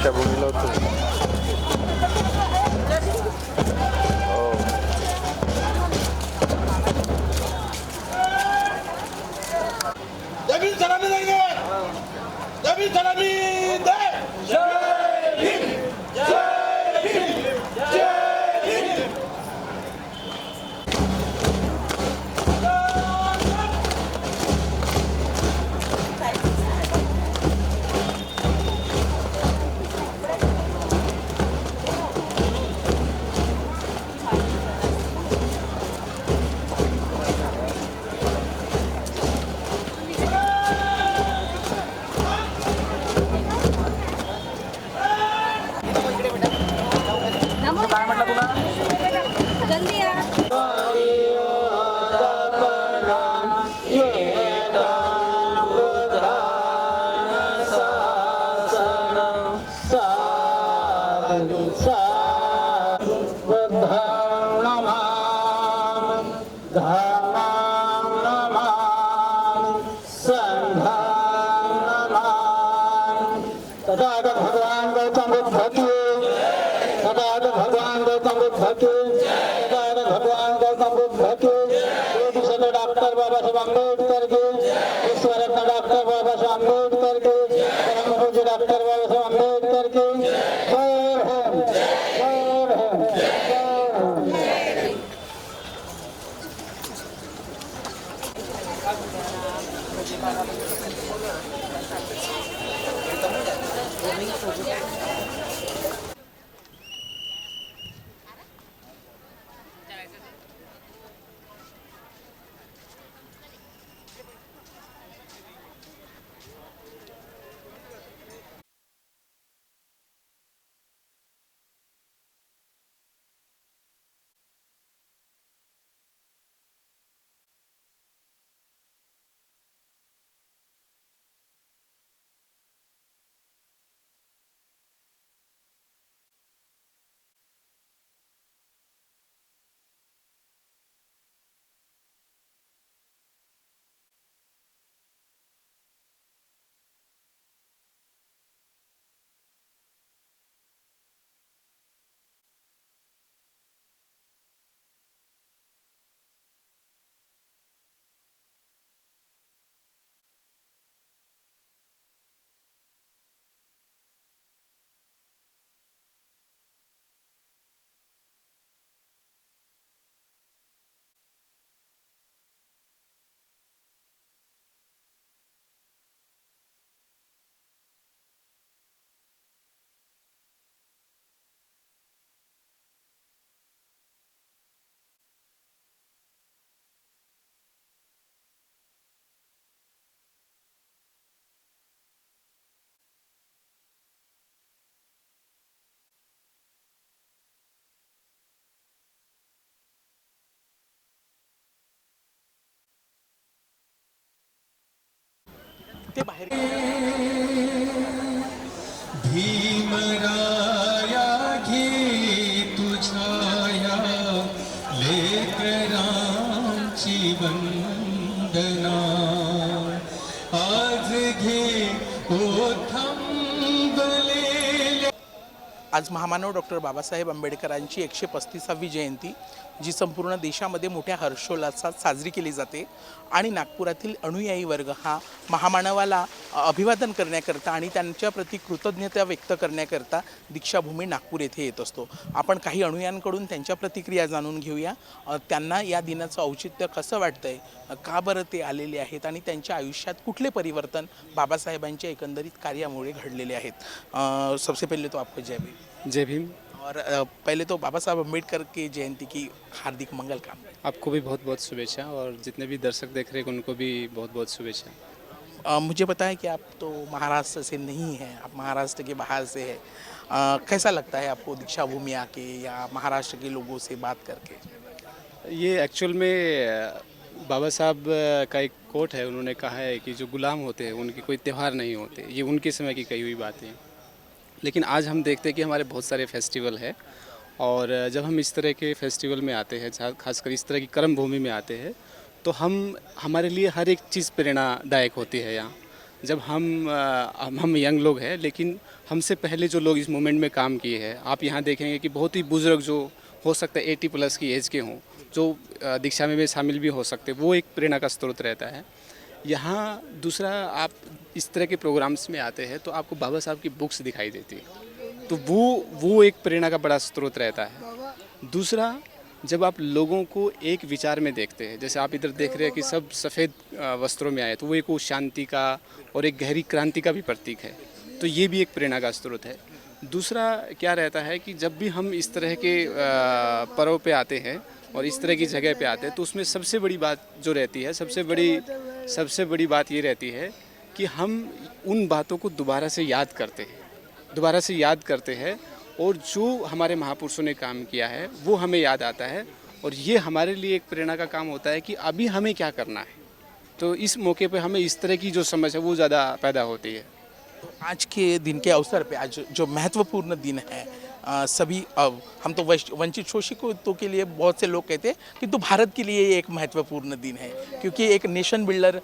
दीक्षाभूमीला होतो. हो. जमीन सलामी देंगे, जमीन सलामी दे। जय हिंद, जय हिंद, जय हिंद। काय म्हटलं तुला? जल्दी या. भगवान गौतम बुद्ध की भगवान गौतम बुद्ध की भगवान गौतम बुद्ध की डॉक्टर बाबासाहेब आंबेडकर की विश्वरत्न डॉक्टर बाबासाहेब आंबेडकर की परम पूज्य डॉक्टर बाबासाहेब आंबेडकर की जय हिंद, जय हिंद, जय हिंद. ते बाहेर भीमराया घे तुझाया लेकरांची वंदना आज घे ओथंबलेल्या. आज महामानव डॉक्टर बाबासाहेब आंबेडकरांची 135वी जयंती जी संपूर्ण देशामध्ये मोठ्या हर्षोल्लासात साजरी केली जाते आणि नागपुरातील अनुयायी वर्ग हा महामानवाला अभिवादन करण्याकरता आणि त्यांच्याप्रती कृतज्ञता व्यक्त करण्याकरता दीक्षाभूमी नागपूर येथे येत असतो. आपण काही अनुयायांकडून त्यांच्या प्रतिक्रिया जाणून घेऊया. त्यांना या दिनाचं औचित्य कसं वाटतंय, का बरं ते आलेले आहेत आणि त्यांच्या आयुष्यात कुठले परिवर्तन बाबासाहेबांच्या एकंदरीत कार्यामुळे घडलेले आहेत. सबसे पहले तो आपको जय भीम. जय भीम. और पहले तो बाबा साहब अम्बेडकर की जयंती की हार्दिक मंगल कामनाएं. आपको भी बहुत बहुत शुभेच्छा और जितने भी दर्शक देख रहे हैं उनको भी बहुत बहुत शुभेच्छा. मुझे पता है कि आप तो महाराष्ट्र से नहीं हैं, आप महाराष्ट्र के बाहर से हैं. कैसा लगता है आपको दीक्षाभूमि आके या महाराष्ट्र के लोगों से बात करके? ये एक्चुअल में बाबा साहब का एक कोट है, उन्होंने कहा है कि जो गुलाम होते हैं उनके कोई त्यौहार नहीं होते. ये उनके समय की कही हुई बातें हैं. लेकिन आज हम देखते हैं कि हमारे बहुत सारे फेस्टिवल है और जब हम इस तरह के फेस्टिवल में आते हैं, खासकर इस तरह की कर्म भूमि में आते हैं, तो हमारे लिए हर एक चीज़ प्रेरणादायक होती है यहाँ. जब हम यंग लोग हैं, लेकिन हमसे पहले जो लोग इस मूवमेंट में काम किए हैं, आप यहाँ देखेंगे कि बहुत ही बुजुर्ग जो हो सकता है 80+ की एज के हों, जो दीक्षा में भी शामिल भी हो सकते, वो एक प्रेरणा का स्रोत रहता है। यहाँ दूसरा, आप इस तरह के प्रोग्राम्स में आते हैं तो आपको बाबा साहब की बुक्स दिखाई देती है, तो वो एक प्रेरणा का बड़ा स्रोत रहता है। दूसरा, जब आप लोगों को एक विचार में देखते हैं, जैसे आप इधर देख रहे हैं कि सब सफ़ेद वस्त्रों में आए, तो वो एक वो शांति का और एक गहरी क्रांति का भी प्रतीक है, तो ये भी एक प्रेरणा का स्रोत है। दूसरा क्या रहता है कि जब भी हम इस तरह के पर्व पे आते हैं और इस तरह की जगह पे आते हैं, तो उसमें सबसे बड़ी बात जो रहती है, सबसे बड़ी बात ये रहती है कि हम उन बातों को दोबारा से याद करते हैं और जो हमारे महापुरुषों ने काम किया है वो हमें याद आता है, और ये हमारे लिए एक प्रेरणा का काम होता है कि अभी हमें क्या करना है। तो इस मौके पे हमें इस तरह की जो समझ है वो ज़्यादा पैदा होती है। तो आज के दिन के अवसर पे, आज जो महत्वपूर्ण दिन है, सभी हम तो वंचित शोषितों के लिए बहुत से लोग कहते हैं कि तो भारत के लिए ये एक महत्वपूर्ण दिन है, क्योंकि एक नेशन बिल्डर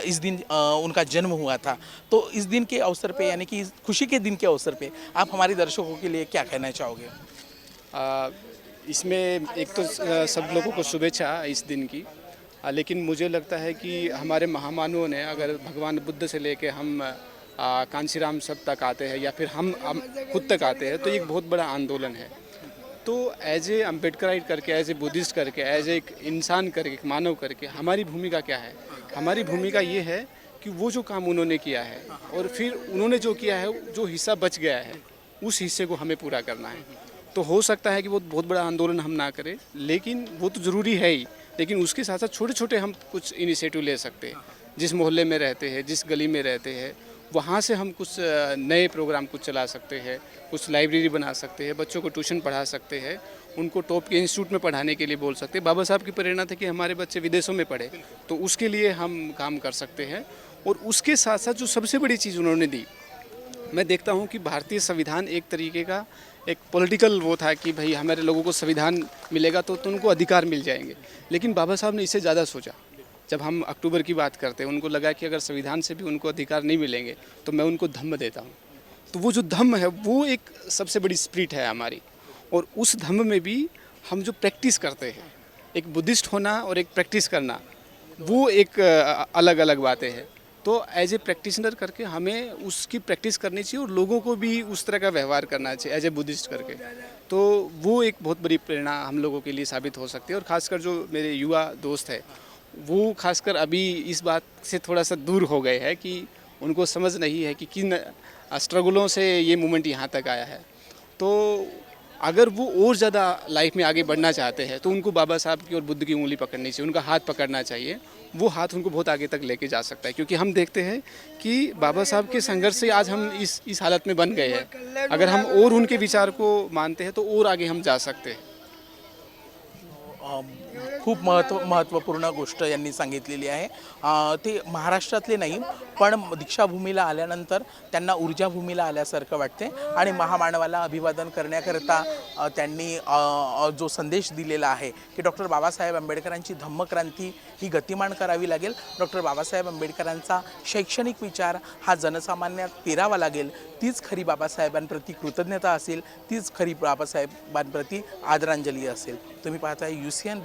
इस दिन उनका जन्म हुआ था। तो इस दिन के अवसर पे, यानी कि खुशी के दिन के अवसर पे, आप हमारे दर्शकों के लिए क्या कहना चाहोगे? इसमें एक तो सब लोगों को शुभेच्छा इस दिन की, लेकिन मुझे लगता है कि हमारे महामानवों ने, अगर भगवान बुद्ध से लेके हम कांशीराम सब तक आते हैं या फिर हम खुद तक आते हैं, तो एक बहुत बड़ा आंदोलन है। तो एज ए अम्बेडकराइट करके, एज ए बुद्धिस्ट करके, एज एक इंसान करके, एक मानव करके, हमारी भूमिका क्या है? हमारी भूमिका ये है कि वो जो काम उन्होंने किया है और फिर उन्होंने जो किया है, जो हिस्सा बच गया है, उस हिस्से को हमें पूरा करना है। तो हो सकता है कि वो बहुत बड़ा आंदोलन हम ना करें, लेकिन वो तो ज़रूरी है ही, लेकिन उसके साथ साथ छोटे छोटे हम कुछ इनिशिएटिव ले सकते हैं। जिस मोहल्ले में रहते हैं, जिस गली में रहते हैं, वहाँ से हम कुछ नए प्रोग्राम कुछ चला सकते हैं, कुछ लाइब्रेरी बना सकते हैं, बच्चों को ट्यूशन पढ़ा सकते हैं, उनको टॉप के इंस्टीट्यूट में पढ़ाने के लिए बोल सकते हैं। बाबा साहब की प्रेरणा थी कि हमारे बच्चे विदेशों में पढ़े, तो उसके लिए हम काम कर सकते हैं। और उसके साथ साथ जो सबसे बड़ी चीज़ उन्होंने दी, मैं देखता हूँ कि भारतीय संविधान एक तरीके का एक पॉलिटिकल वो था कि भाई हमारे लोगों को संविधान मिलेगा तो उनको अधिकार मिल जाएंगे, लेकिन बाबा साहब ने इससे ज़्यादा सोचा। जब हम अक्टूबर की बात करते हैं, उनको लगा कि अगर संविधान से भी उनको अधिकार नहीं मिलेंगे तो मैं उनको धम्म देता हूँ। तो वो जो धम्म है वो एक सबसे बड़ी स्पिरिट है हमारी, और उस धम्म में भी हम जो प्रैक्टिस करते हैं, एक बुद्धिस्ट होना और एक प्रैक्टिस करना, वो एक अलग अलग बातें हैं। तो एज ए प्रैक्टिशनर करके हमें उसकी प्रैक्टिस करनी चाहिए और लोगों को भी उस तरह का व्यवहार करना चाहिए एज ए बुद्धिस्ट करके। तो वो एक बहुत बड़ी प्रेरणा हम लोगों के लिए साबित हो सकती है। और ख़ासकर जो मेरे युवा दोस्त है, वो खासकर अभी इस बात से थोड़ा सा दूर हो गए हैं कि उनको समझ नहीं है कि किन स्ट्रगलों से ये मूवमेंट यहाँ तक आया है। तो अगर वो और ज़्यादा लाइफ में आगे बढ़ना चाहते हैं तो उनको बाबा साहब की और बुद्ध की उंगली पकड़नी चाहिए, उनका हाथ पकड़ना चाहिए। वो हाथ उनको बहुत आगे तक लेके जा सकता है, क्योंकि हम देखते हैं कि बाबा साहब के संघर्ष से आज हम इस हालत में बन गए हैं। अगर हम और उनके विचार को मानते हैं तो और आगे हम जा सकते हैं। खूप महत्त्वपूर्ण गोष्ट यांनी सांगितलेली आहे। ते महाराष्ट्रातले नाही, पण दीक्षाभूमीला आल्यानंतर त्यांना ऊर्जाभूमीला आल्यासारखं वाटते आणि महामानवाला अभिवादन करण्याकरता त्यांनी जो संदेश दिलेला आहे की डॉक्टर बाबासाहेब आंबेडकरांची धम्मक्रांती ही गतिमान करावी लागेल। डॉक्टर बाबासाहेब आंबेडकरांचा शैक्षणिक विचार हा जनसामान्यात पेरावा लागेल। तीच खरी बाबासाहेबांप्रती कृतज्ञता असेल, तीच खरी बाबासाहेबांप्रती आदरांजली असेल। तुम्ही पाहताय युसीएन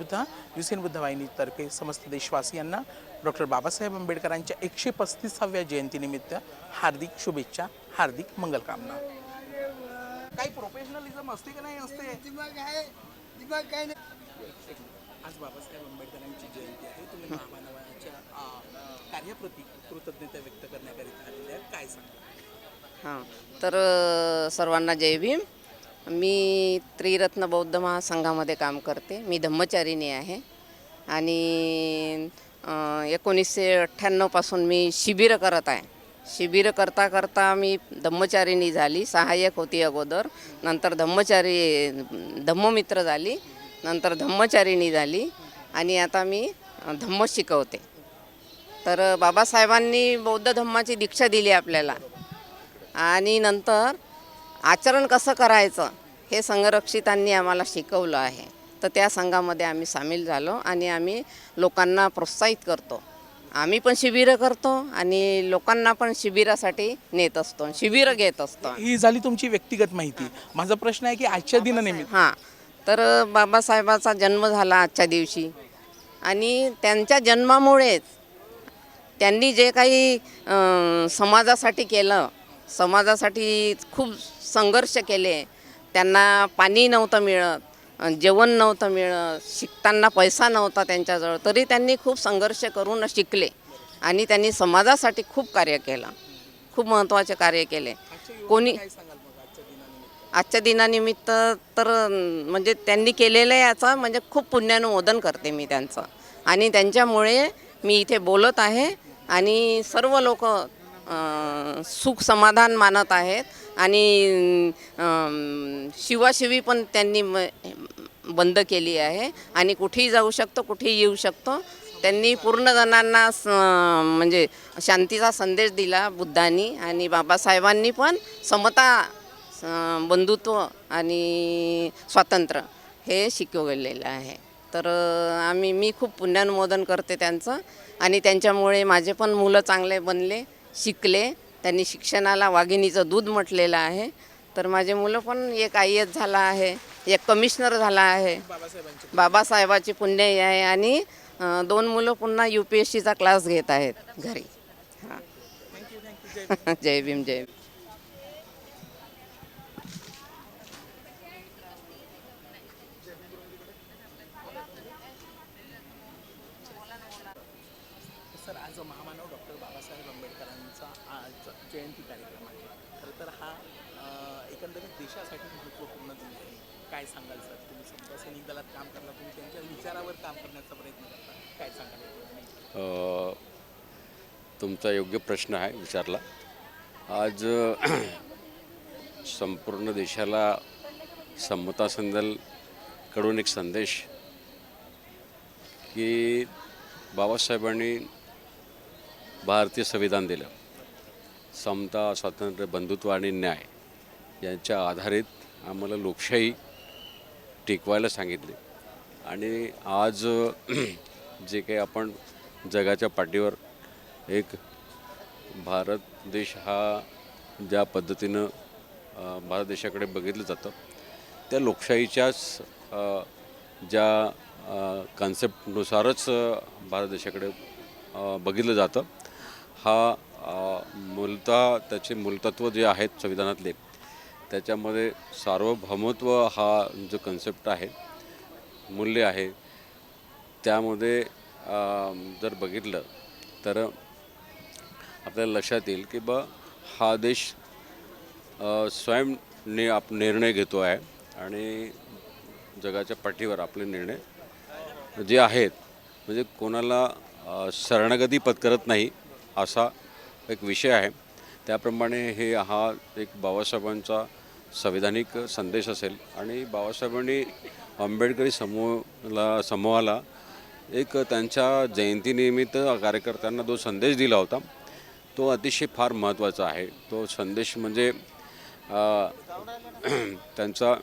बुद्ध वाहिनीतर्फे समस्त देशवासियांना डॉक्टर बाबासाहेब आंबेडकरांच्या 135व्या जयंतीनिमित्त हार्दिक शुभेच्छा, हार्दिक मंगलकामना। काही प्रोफेशनलिझम असते की नाही असते? आज बाबासाहेब आंबेडकरांची जयंती आहे, तुम्ही महामानवाच्या कार्याप्रती कृतज्ञता व्यक्त करण्याकरिता आलेले आहेत, काय सांगा? हां, तर सर्वांना जय भीम। मी त्रिरत्न बौद्ध महासंघामध्ये काम करते। मी धम्मचारिणी आहे आणि 1998 पासून मी शिबिर करत आहे। शिबिर करता करता मी धम्मचारिणी झाली, सहाय्यक होती अगोदर, नंतर धम्ममित्र झाली, नंतर धम्मचारिणी झाली आणि आता मी धम्म शिकवते। तर बाबासाहेबांनी बौद्ध धम्माची दीक्षा दिली आपल्याला आणि नंतर आचरण कसं करायचं हे संघरक्षितांनी आम्हाला शिकवलं आहे। तर त्या संघामध्ये आम्ही सामील झालो आणि आम्ही लोकांना प्रोत्साहित करतो आम्ही पण शिबिरं करतो आणि लोकांना पण शिबिरासाठी नेत असतो, शिबिरं घेत असतो. ही झाली तुमची व्यक्तिगत माहिती. माझा प्रश्न आहे की आजच्या दिनानिमित्त हां, तर बाबासाहेबाचा जन्म झाला आजच्या दिवशी आणि त्यांच्या जन्मामुळेच त्यांनी जे काही समाजासाठी केलं, समाजासाठी खूप संघर्ष केले. त्यांना पाणी नव्हतं मिळत, जेवण नव्हतं मिळत, शिकताना पैसा नव्हता त्यांच्याजवळ, तरी त्यांनी खूप संघर्ष करून शिकले आणि त्यांनी समाजासाठी खूप कार्य केलं, खूप महत्त्वाचे कार्य केले. कोणी आजच्या दिनानिमित्त तर म्हणजे त्यांनी केलेलं याचा म्हणजे खूप पुण्यानुमोदन करते मी त्यांचं आणि त्यांच्यामुळे मी इथे बोलत आहे आणि सर्व लोक सुख समाधान मानत आहेत आणि शिवाशिवी पण त्यांनी बंद केली आहे आणि कुठेही जाऊ शकतो, कुठेही येऊ शकतो. त्यांनी पूर्ण जणांना म्हणजे शांतीचा संदेश दिला बुद्धांनी आणि बाबासाहेबांनी पण समता, बंधुत्व आणि स्वातंत्र्य हे शिकवलेलं आहे. तर मी खूप पुण्यानुमोदन करते त्यांचं आणि त्यांच्यामुळे माझे पण मुलं चांगले बनले, शिकले. त्यांनी शिक्षणाला वाघिणीचं दूध म्हटलेलं आहे. तर माझे मुलं पण एक IAS झाला आहे, एक कमिशनर झाला आहे, बाबासाहेबाची पुण्य आहे आणि 2 मुलं पुन्हा UPSCचा क्लास घेत आहेत घरी. हां. जय भीम, जय भीम. सर, आज महामानव डॉक्टर बाबासाहेब आंबेडकरांचा आज जयंती कार्यक्रम आहे. खरं तर हा एकंदरीत देशासाठी महत्त्वपूर्ण दिन आहे. काय सांगाल सर? तुम्ही समजा सैनिक दलात काम करता, तुम्ही त्यांच्या विचारावर काम करण्याचा प्रयत्न करता, काय सांगाल? तुमचा योग्य प्रश्न आहे विचारला. आज संपूर्ण देशाला समता संदलकडून एक संदेश की बाबासाहेबांनी भारतीय संविधान दिलं. समता, स्वातंत्र्य, बंधुत्व आणि न्याय यांच्या आधारित आम्हाला लोकशाही टिकवायला सांगितले आणि आज जे काही आपण जगाच्या पाठीवर एक भारत देश हा ज्या पद्धतीनं भारत देशाकडे बघितलं जातं त्या लोकशाहीच्याच ज्या कन्सेप्टनुसारच भारत देशाकडे बघितलं जातं. हा मूलतः त्याचे मूलतत्व जे आहेत संविधानातले त्याच्यामध्ये सार्वभौमत्व हा जो कन्सेप्ट आहे, मूल्य आहे, त्यामध्ये जर बघितलं तर आपल्याला लक्षात येईल की हा देश निर्णय घेतो आहे आणि जगाच्या पाठीवर आपले निर्णय जे आहेत म्हणजे कोणाला शरणगती पत्करत नाही असा एक विषय आहे. त्याप्रमाणे हा एक बाबासाहेबांचा संविधानिक संदेश असेल आणि बाबासाहेबांनी आंबेडकरी समूहाला एक त्यांच्या जयंतीनिमित्त कार्यकर्त्यांना जो संदेश दिला होता तो अतिशय फार महत्त्वाचा आहे. तो संदेश म्हणजे त्यांचा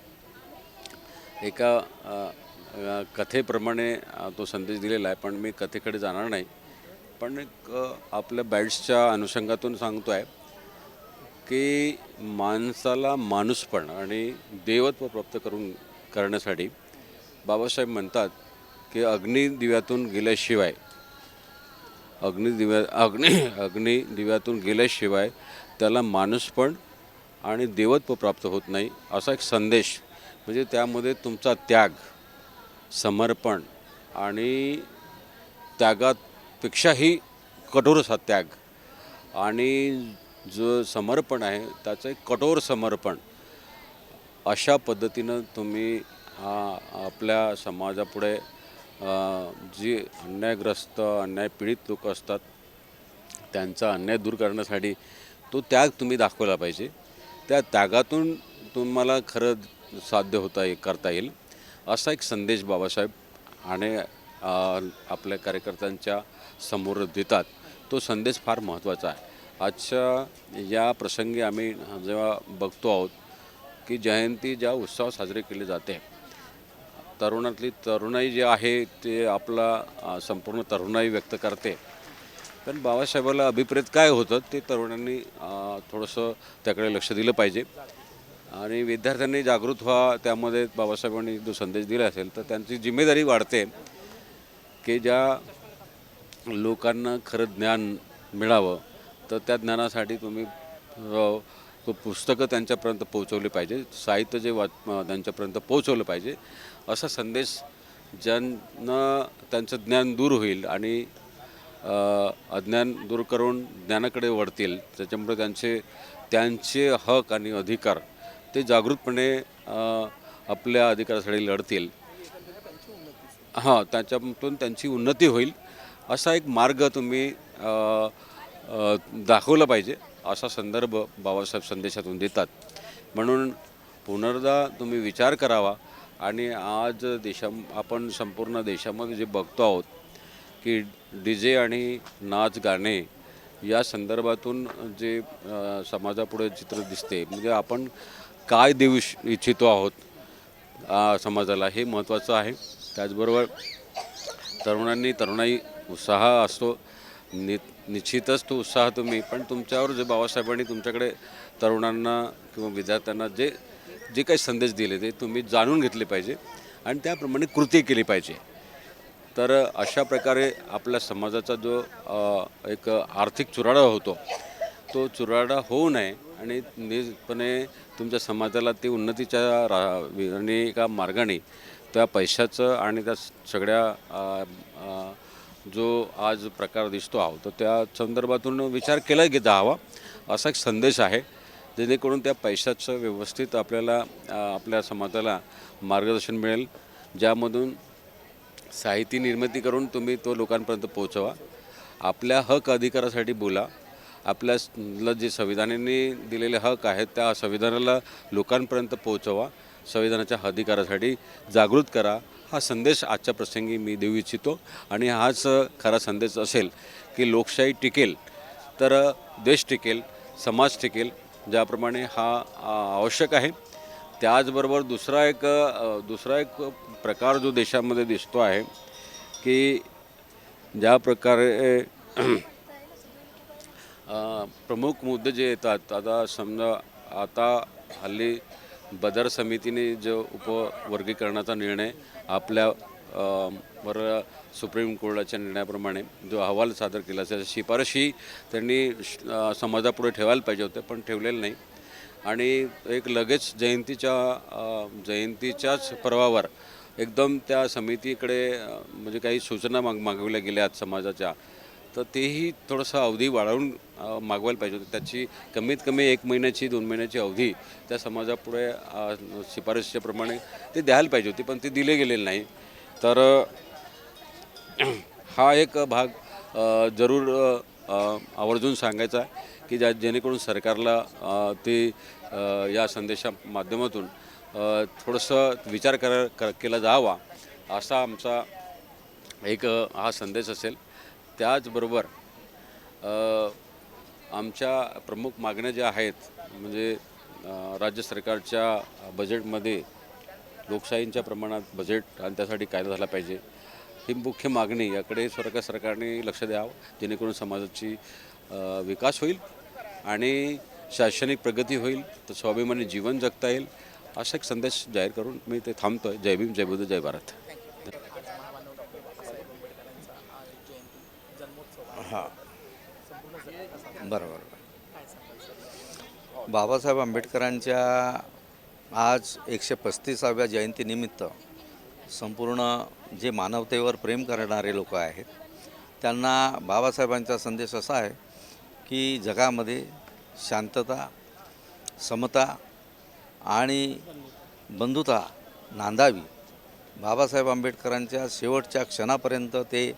एका कथेप्रमाणे तो संदेश दिलेला आहे, पण मी कथेकडे जाणार नाही. पण एक आपल्या बॅट्सच्या अनुषंगातून सांगतो आहे की माणसाला माणूसपण आणि देवत्व प्राप्त करण्यासाठी बाबासाहेब म्हणतात की अग्निदिव्यातून गेल्याशिवाय त्याला माणूसपण आणि देवत्व प्राप्त होत नाही असा एक संदेश. म्हणजे त्यामध्ये तुमचा त्याग, समर्पण आणि त्यागापेक्षाही कठोर असा त्याग आणि जो समर्पण आहे त्याचं एक कठोर समर्पण अशा पद्धतीनं तुम्ही आपल्या समाजापुढे जी अन्यायग्रस्त, अन्यायपीडित लोक असतात त्यांचा अन्याय दूर करण्यासाठी तो त्याग तुम्ही दाखवला पाहिजे. त्या त्यागातून तुम्हाला खरं साध्य करता येईल असा एक संदेश बाबासाहेब आणि आपल्या कार्यकर्त्यांच्या समोर देतात. तो संदेश फार महत्त्वाचा आहे. आजच्या या प्रसंगी आम्ही जेव्हा बघतो आहोत की जयंती ज्या उत्सवात साजरी केली जाते, तरुणाई जे आहे ते आपला संपूर्ण तरुणाई व्यक्त करते पण बाबासाहेबाला अभिप्रेत काय होतं ते तरुणांनी थोडंसं त्याकडे लक्ष दिलं पाहिजे आणि विद्यार्थ्यांनी जागृत व्हा. त्यामध्ये बाबासाहेबांनी जो संदेश दिला असेल तर त्यांची जिम्मेदारी वाढते की ज्या लोकांना खरं ज्ञान मिळावं तर त्या ज्ञानासाठी तुम्ही तो पुस्तकं त्यांच्यापर्यंत पोहोचवली पाहिजे, साहित्य जे त्यांच्यापर्यंत पोहोचवलं पाहिजे. असा संदेश ज्यांना त्यांचं ज्ञान दूर होईल आणि अज्ञान दूर करून ज्ञानाकडे वळतील, त्याच्यामुळे त्यांचे हक आणि अधिकार ते जागृतपणे आपल्या अधिकारासाठी लढतील. त्याच्यातून त्यांची उन्नती होईल असा एक मार्ग तुम्ही दाखवला पाहिजे असा संदर्भ बाबासाहेब संदेशातून देतात. म्हणून पुनर्दा तुम्ही विचार करावा आणि आज आपण संपूर्ण देशामध्ये जे बघतो आहोत की DJ आणि नाच गाणे या संदर्भातून जे समाजापुढे चित्र दिसते, म्हणजे आपण काय देऊ इच्छितो आहोत समाजाला हे महत्त्वाचं आहे. त्याचबरोबर तरुणाई उत्साह असतो, निश्चितच तो उत्साह तुम्ही पण तुमच्यावर जे बाबासाहेबांनी तुमच्याकडे तरुणांना किंवा विद्यार्थ्यांना जे काही संदेश दिले ते तुम्ही जाणून घेतले पाहिजे आणि त्याप्रमाणे कृती केली पाहिजे. तर अशा प्रकारे आपल्या समाजाचा जो एक आर्थिक चुराडा होतो तो चुराडा होऊ नये आणि निश्चितपणे तुमच्या समाजाला ती उन्नतीच्या आणि एका मार्गाने त्या पैशाचं आणि त्या सगळ्या जो आज प्रकार दिसतो आहोत तर त्या संदर्भातून विचार केला घेता हवा असा एक संदेश आहे, जेणेकरून त्या पैशाचं व्यवस्थित आपल्याला आपल्या समाजाला मार्गदर्शन मिळेल, ज्यामधून साहित्य निर्मिती करून तुम्ही तो लोकांपर्यंत पोहोचवा, आपल्या हक अधिकारासाठी बोला, आपल्याला जे संविधानाने दिलेले हक आहेत त्या संविधानाला लोकांपर्यंत पोहोचवा, संविधानाच्या अधिकारासाठी जागृत करा. हा संदेश आजच्या प्रसंगी मी देऊ इच्छितो आणि हाच खरा संदेश असेल की लोकशाही टिकेल तर देश टिकेल, समाज टिकेल, ज्याप्रमाणे हा आवश्यक आहे. त्याचबरोबर दुसरा एक प्रकार जो देशामध्ये दिसतो आहे की ज्या प्रकारे प्रमुख मुद्दे जे येतात, आता हल्ली बदर समितीने जो उपवर्गीकरणाचा निर्णय आपल्या वर सुप्रीम कोर्टाच्या निर्णयाप्रमाणे जो अहवाल सादर केला त्याच्या शिफारशी त्यांनी समाजापुढे ठेवायला पाहिजे होते पण ठेवलेलं नाही. आणि एक लगेच जयंतीच्याच पर्वावर एकदम त्या समितीकडे म्हणजे काही सूचना मागवल्या गेल्यात समाजाच्या, तर तेही थोडंसं अवधी वाढवून मागवायला पाहिजे होतं. त्याची कमीत कमी 1 महिन्याची 2 महिन्याची अवधी त्या समाजापुढे शिफारशीप्रमाणे ते द्यायला पाहिजे होती पण ते दिले गेलेले नाही. तर हा एक भाग जरूर आवर्जून सांगायचा आहे की जेणेकरून सरकारला ते या संदेशा माध्यमातून थोडंसं विचार केला जावा असा आमचा एक हा संदेश असेल. त्याचबरोबर आमच्या प्रमुख मागण्या ज्या आहेत म्हणजे राज्य सरकारच्या बजेटमध्ये लोकशाहींच्या प्रमाणात बजेट आणि त्यासाठी कायदा झाला पाहिजे, ही मुख्य मागणी. याकडे सरकारने लक्ष द्यावं जेणेकरून समाजाची विकास होईल आणि शैक्षणिक प्रगती होईल, तर स्वाभिमानी जीवन जगता येईल असा एक संदेश जाहीर करून मी ते थांबतो आहे. जय भीम, जय बुद्ध, जय भारत. हां बरोबर. बाबासाहेब आंबेडकरांच्या आज 135व्या जयंतीनिमित्त संपूर्ण जे मानवतेवर प्रेम करणारे लोक आहेत त्यांना बाबासाहेबांचा संदेश असा आहे की जगामध्ये शांतता, समता आणि बंधुता नांदावी. बाबासाहेब आंबेडकरांच्या शेवटच्या क्षणापर्यंत ते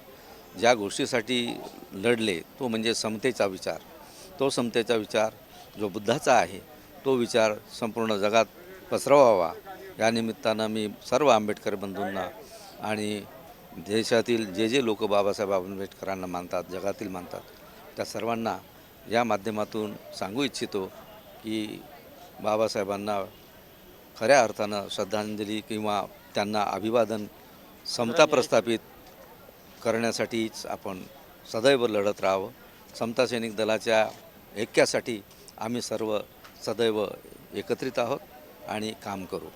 ज्या गोष्टीसाठी लढले तो म्हणजे समतेचा विचार. तो समतेचा विचार जो बुद्धाचा आहे तो विचार संपूर्ण जगात पसरवावा. या निमित्तानं मी सर्व आंबेडकर बंधूंना आणि देशातील जे लोक बाबासाहेब आंबेडकरांना मानतात, जगातील मानतात, त्या सर्वांना या माध्यमातून सांगू इच्छितो की बाबासाहेबांना खऱ्या अर्थानं श्रद्धांजली किंवा त्यांना अभिवादन समता प्रस्थापित करण्यासाठीच आपण सदैव लढत राहावं. समता सैनिक दलाच्या ऐक्यासाठी आम्ही सर्व सदैव एकत्रित आहोत आणि काम करू.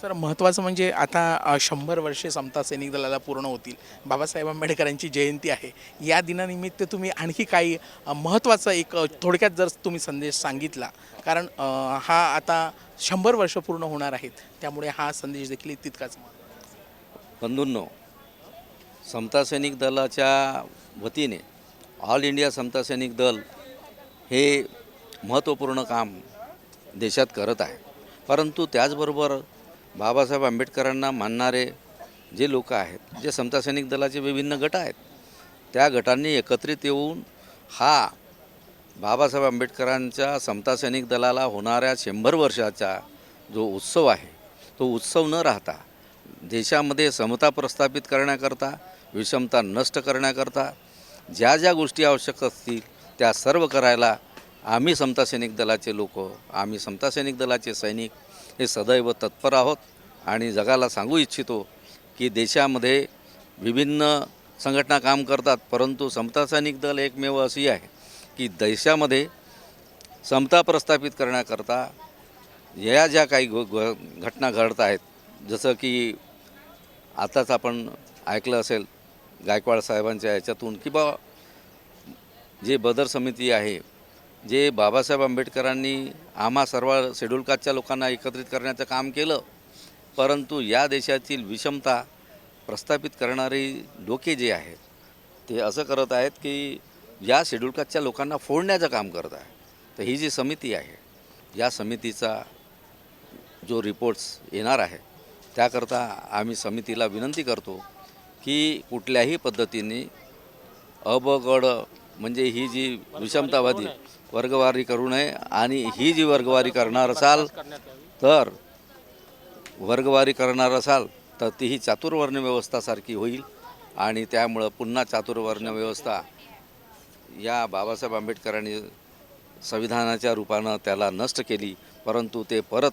सर, महत्त्वाचं म्हणजे आता 100 वर्षे समता सैनिक दलाला पूर्ण होतील. बाबासाहेब आंबेडकरांची जयंती आहे. या दिनानिमित्त तुम्ही आणखी काही महत्त्वाचा एक थोडक्यात जर तुम्ही संदेश सांगितला, कारण हा आता 100 वर्ष पूर्ण होणार आहेत, त्यामुळे हा संदेश देखील तितकाच महत्त्वाचा. बंधूंनो, समता सैनिक दलाच्या वतीने ऑल इंडिया समता सैनिक दल हे महत्त्वपूर्ण काम देशात करत आहे. परंतु त्याचबरोबर बाबासाहेब आंबेडकरांना मानणारे जे लोक आहेत, जे समता सैनिक दलाचे विभिन्न गट आहेत, त्या गटांनी एकत्रित येऊन हा बाबासाहेब आंबेडकरांच्या समता सैनिक दलाला होणाऱ्या 100 वर्षाचा जो उत्सव आहे, तो उत्सव न राहता देशामध्ये समता प्रस्थापित करण्याकरता, विषमता नष्ट करण्याकरता ज्या ज्या गोष्टी आवश्यक असतील त्या सर्व करायला आम्ही समता सैनिक दलाचे लोक, आम्ही समता सैनिक दलाचे सैनिक हे सदैव तत्पर आहोत. आणि जगाला सांगू इच्छितो की देशामध्ये विभिन्न संघटना काम करतात, परंतु समता सैनिक दल एकमेव अशी आहे की देशामध्ये समता प्रस्थापित करण्याकरता या ज्या काही घटना घडत आहेत, जसं की आताच आपण ऐकलं असेल गायकवाड साहेबांच्या याच्यातून, की बा जे बदर समिती आहे, जे बाबासाहेब आंबेडकरांनी आम्हा सर्व शेड्यूल कास्टच्या लोकांना एकत्रित करण्याचं काम केलं, परंतु या देशातील विषमता प्रस्थापित करणारी लोके जे आहेत ते असं करत आहेत की या शेड्यूल कास्टच्या लोकांना फोडण्याचं काम करत आहे. तर ही जी समिती आहे, या समितीचा जो रिपोर्ट्स येणार आहे त्याकरता आम्ही समितीला विनंती करतो की कुठल्याही पद्धतीने अबगड म्हणजे ही जी विषमतावादी वर्गवारी करू नये. आणि ही जी वर्गवारी करणार असाल तर तीही चातुर्वर्ण व्यवस्थासारखी होईल. आणि त्यामुळं पुन्हा चातुर्वर्ण व्यवस्था या बाबासाहेब आंबेडकरांनी संविधानाच्या रूपानं त्याला नष्ट केली, परंतु ते परत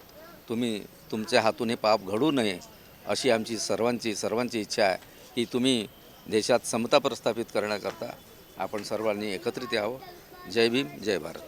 तुम्ही तुमच्या हातून हे पाप घडू नये अशी आमची सर्वांची इच्छा आहे की तुम्ही देशात समता प्रस्थापित करण्याकरता आपण सर्वांनी एकत्रित यावं. जय भीम, जय भारत.